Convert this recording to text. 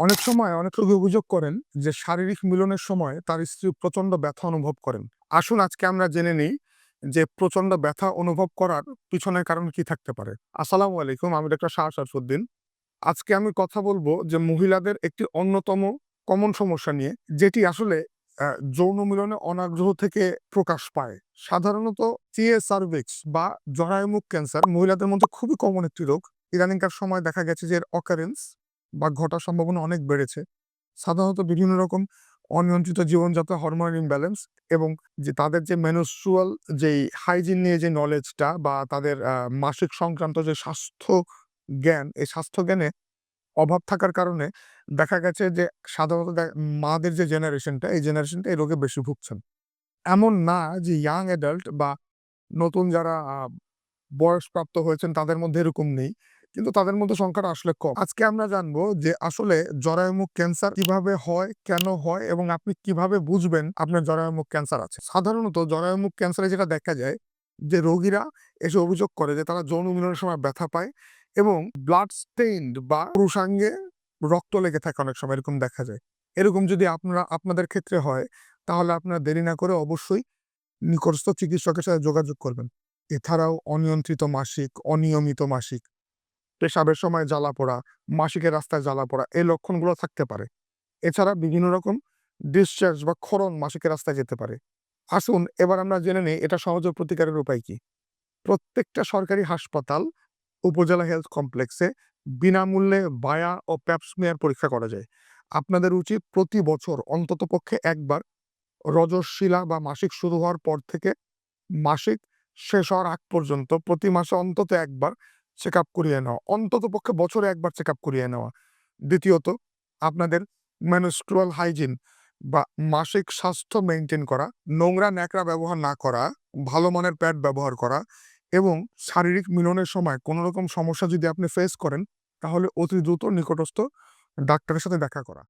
অনেক সময় অনেক রোগী অভিযোগ করেন যে শারীরিক মিলনের সময় তার স্ত্রী প্রচন্ড ব্যথা অনুভব করেন। আসুন আজকে আমরা জেনে নিই যে প্রচন্ড ব্যথা অনুভব করার পিছনের কারণ কি থাকতে পারে। আসসালামু আলাইকুম, আমি ডক্টর শাহ শারফুদ্দিন। আজকে আমি কথা বলবো যে মহিলাদের একটি অন্যতম কমন সমস্যা নিয়ে, যেটি আসলে যৌন মিলনে অনাগ্রহ থেকে প্রকাশ পায়। সাধারণত টিএ সার্ভিক্স বা জরায়ুমুখ ক্যান্সার মহিলাদের মধ্যে খুবই কমন একটি রোগ। ইদানিংকার সময় দেখা গেছে যে এর অকারেন্স বা ঘটার সম্ভাবনা অনেক বেড়েছে। সাধারণত বিভিন্ন রকম অনিয়ন্ত্রিত জীবনযাত্রা, হরমোনাল ইমব্যালেন্স এবং যে তাদের যে মেনস্ট্রুয়াল যেই হাইজিন নিয়ে যে নলেজটা বা তাদের মাসিক সংক্রান্ত যে স্বাস্থ্য জ্ঞান, এই স্বাস্থ্য জ্ঞানে অভাব থাকার কারণে দেখা গেছে যে সাধারণত মাদের যে জেনারেশনটা, এই জেনারেশনটা এই রোগে বেশি ভুগছেন। এমন না যে ইয়াং অ্যাডাল্ট বা নতুন যারা বয়সপ্রাপ্ত হয়েছেন তাদের মধ্যে এরকম নেই। কিন্তু তাদের মধ্যে সংখ্যাটা আসলে কম। আজকে আমরা জানবো যে আসলে জরায়ুমুখ ক্যান্সার কিভাবে হয়, কেন হয় এবং আপনি কিভাবে বুঝবেন আপনার জরায়ুমুখ ক্যান্সার আছে। সাধারণত জরায়ুমুখ ক্যান্সারে যেটা দেখা যায় যে রোগীরা এসে অভিযোগ করে যে তারা যৌন মিলনের সময় ব্যথা পায় এবং ব্লাড স্টেইনড বা পুরুষাঙ্গে রক্ত লেগে থাকে, অনেক সময় এরকম দেখা যায়। এরকম যদি আপনাদের ক্ষেত্রে হয়, তাহলে আপনারা দেরি না করে অবশ্যই নিকটস্থ চিকিৎসকের সাথে যোগাযোগ করবেন। এছাড়াও অনিয়ন্ত্রিত মাসিক, অনিয়মিত মাসিক, পেশাবের সময় জ্বালাপোড়া, মাসিকের রাস্তায় জ্বালাপোড়া এই লক্ষণগুলো থাকতে পারে। এছাড়া বিভিন্ন রকম ডিসচার্জ বা ক্ষরণ মাসিকের রাস্তায় যেতে পারে। আসুন এবার আমরা জেনে নেই এটা সহজে প্রতিকারের উপায় কি। প্রত্যেকটা সরকারি হাসপাতাল, উপজেলা হেলথ কমপ্লেক্সে বিনামূল্যে বায়া ও প্যাপ স্মিয়ার পরীক্ষা করা যায়। আপনাদের উচিত প্রতি বছর অন্ততপক্ষে একবার রজস্বিলা বা মাসিক শুরু হওয়ার পর থেকে মাসিক শেষ হওয়ার আগ পর্যন্ত প্রতি মাসে অন্তত একবার চেকআপ করিয়ে নেওয়া। অন্ততপক্ষে বছরে একবার চেকআপ করিয়ে নেওয়া। দ্বিতীয়ত, আপনাদের মেনস্ট্রুয়াল হাইজিন বা মাসিক স্বাস্থ্য মেইনটেইন করা, নোংরা ন্যাকড়া ব্যবহার না করা, ভালো মানের প্যাড ব্যবহার করা এবং শারীরিক মিলনের সময় কোনো রকম সমস্যা যদি আপনি ফেস করেন, তাহলে অতি দ্রুত নিকটস্থ ডাক্তারের সাথে দেখা করা।